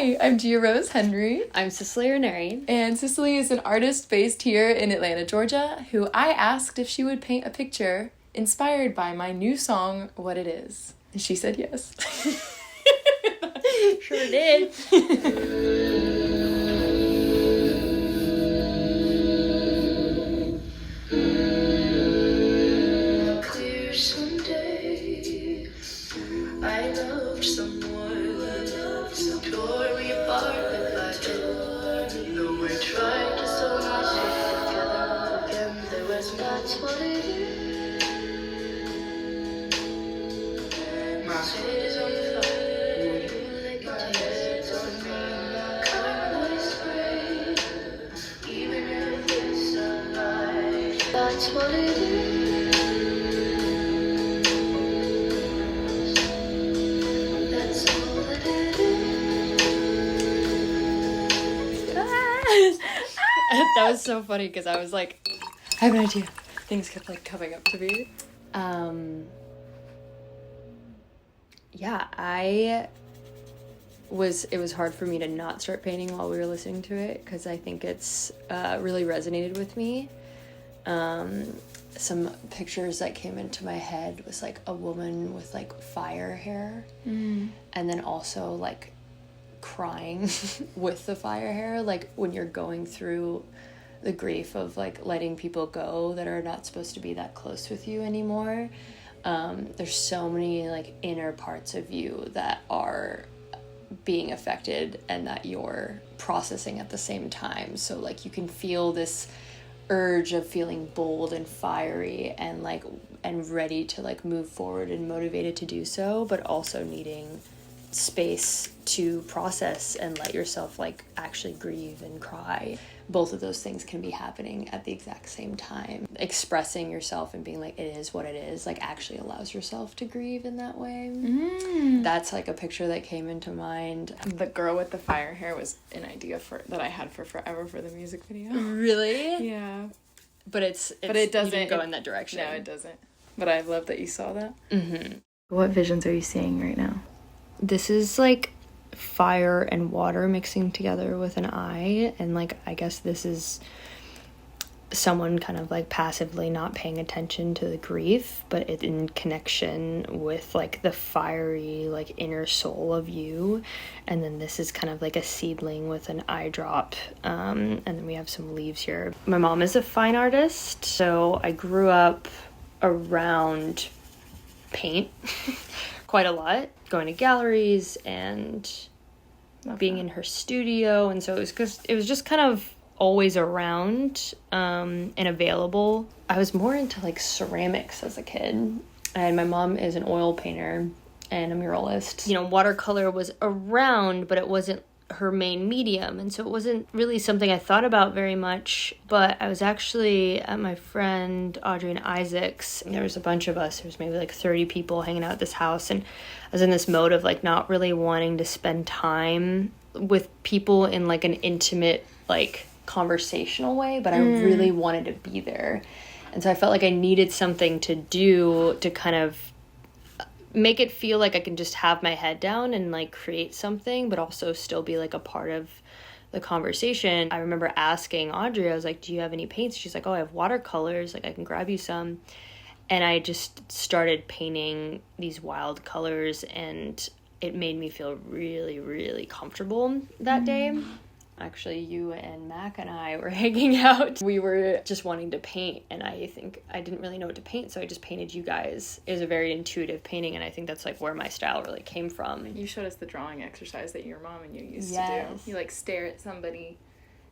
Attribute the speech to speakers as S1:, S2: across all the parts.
S1: Hi, I'm Gea Rose Henry.
S2: I'm Sicily Ranieri.
S1: And Sicily is an artist based here in Atlanta, Georgia, who I asked if she would paint a picture inspired by my new song, What It Is. And she said yes.
S2: Sure did.
S3: Clear someday, I loved someone, tore me apart with my head. Though I tried to sew myself together again, there was that's what it is. My head is on fire, like my head's on me. Kind of spray, even if it's a lie. That's what it is.
S2: That was so funny because I was like, I have an idea. Things kept like coming up to me. Yeah, it was hard for me to not start painting while we were listening to it because I think it's really resonated with me. Some pictures that came into my head was like a woman with like fire hair and then also like crying with the fire hair, like when you're going through the grief of like letting people go that are not supposed to be that close with you anymore. There's so many like inner parts of you that are being affected and that you're processing at the same time. So like you can feel this urge of feeling bold and fiery and like and ready to like move forward and motivated to do so, but also needing space to process and let yourself like actually grieve and cry. Both of those things can be happening at the exact same time. Expressing yourself and being like it is what it is like actually allows yourself to grieve in that way. That's like a picture that came into mind.
S1: The girl with the fire hair was an idea that I had for forever for the music video.
S2: Really?
S1: Yeah.
S2: But it doesn't, you didn't go in that direction.
S1: No, it doesn't. But I love that you saw that.
S4: What visions are you seeing right now?
S2: This is like fire and water mixing together with an eye, and like I guess this is someone kind of like passively not paying attention to the grief, but it in connection with like the fiery like inner soul of you. And then this is kind of like a seedling with an eye drop, and then we have some leaves here. My mom is a fine artist, so I grew up around paint quite a lot, going to galleries and being in her studio. And so it was just kind of always around and available. I was more into like ceramics as a kid, and my mom is an oil painter and a muralist. You know, watercolor was around, but it wasn't her main medium, and so it wasn't really something I thought about very much. But I was actually at my friend Audrey and Isaac's, and there was a bunch of us. There was maybe like 30 people hanging out at this house, and I was in this mode of like not really wanting to spend time with people in like an intimate like conversational way, but I really wanted to be there. And so I felt like I needed something to do to kind of make it feel like I can just have my head down and like create something, but also still be like a part of the conversation. I remember asking Audrey, I was like, do you have any paints? She's like, oh, I have watercolors, like I can grab you some. And I just started painting these wild colors, and it made me feel really, really comfortable that day. Actually, you and Mac and I were hanging out. We were just wanting to paint, and I think I didn't really know what to paint, so I just painted you guys. It was a very intuitive painting, and I think that's like where my style really came from.
S1: You showed us the drawing exercise that your mom and you used to do. You like stare at somebody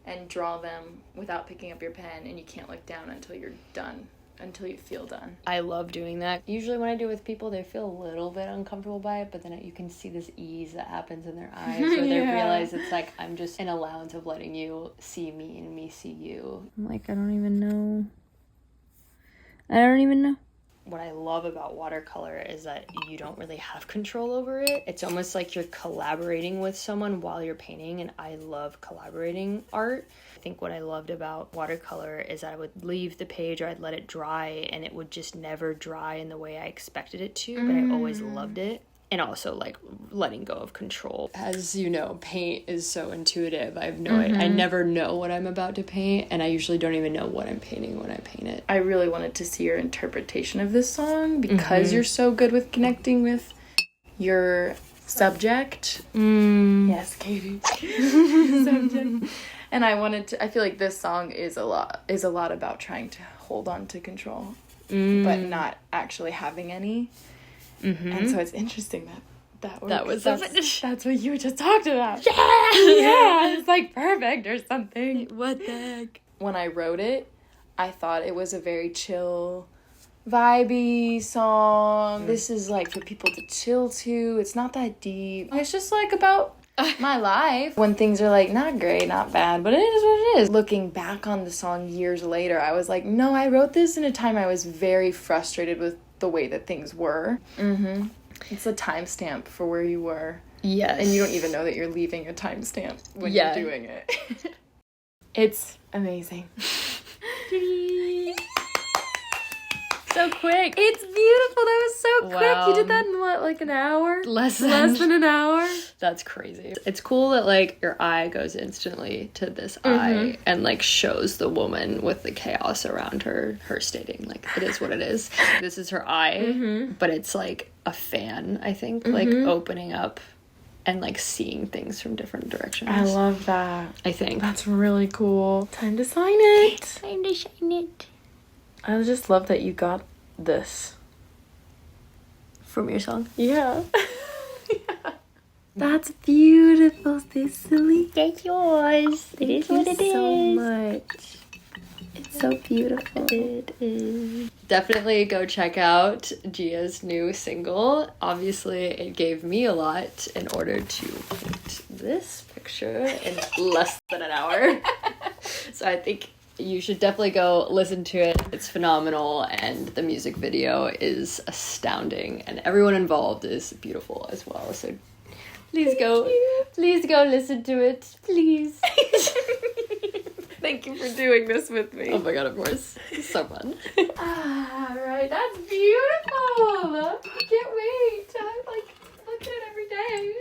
S1: and draw them without picking up your pen, and you can't look down until you're done. Until you feel done.
S2: I love doing that. Usually when I do it with people, they feel a little bit uncomfortable by it, but then you can see this ease that happens in their eyes where they realize it's like, I'm just an allowance of letting you see me and me see you.
S4: I'm like, I don't even know.
S2: What I love about watercolor is that you don't really have control over it. It's almost like you're collaborating with someone while you're painting, and I love collaborating art. I think what I loved about watercolor is I would leave the page or I'd let it dry, and it would just never dry in the way I expected it to, but I always loved it. and also like letting go of control. As you know, paint is so intuitive. I have no idea. I never know what I'm about to paint, and I usually don't even know what I'm painting when I paint it.
S1: I really wanted to see your interpretation of this song because you're so good with connecting with your subject. Yes, Katie. Subject. And I feel like this song is a lot about trying to hold on to control, but not actually having any. And so it's interesting that works. That's what you just talked about. Yeah, it's like perfect or something.
S2: What the heck?
S1: When I wrote it, I thought it was a very chill, vibey song. This is like for people to chill to. It's not that deep. It's just like about my life when things are like not great, not bad, but it is what it is. Looking back on the song years later, I was like, no, I wrote this in a time I was very frustrated with the way that things were. It's a timestamp for where you were.
S2: Yes.
S1: And you don't even know that you're leaving a timestamp when you're doing it. It's amazing.
S2: So quick.
S1: It's beautiful. That was so
S2: Wow.
S1: quick. You did that in what, like an hour?
S2: Less than an hour. That's crazy. It's cool that like your eye goes instantly to this eye and like shows the woman with the chaos around her stating like it is what it is. This is her eye, but it's like a fan, I think, like opening up and like seeing things from different directions.
S1: I love that.
S2: I think.
S1: That's really cool. Time to sign it.
S2: Time to shine it.
S1: I just love that you got this.
S2: From your song?
S1: Yeah. That's beautiful, Sicily.
S2: That's yours. It is what it is.
S1: So much. It's so beautiful.
S2: It is. Definitely go check out Gea's new single. Obviously, it gave me a lot in order to paint this picture in less than an hour. So I think you should definitely go listen to it. It's phenomenal, and the music video is astounding, and everyone involved is beautiful as well. So please go listen to it, please.
S1: Thank you for doing this with me.
S2: Oh my god, of course. It's so fun.
S1: Alright, that's beautiful. I can't wait. I look at it every day.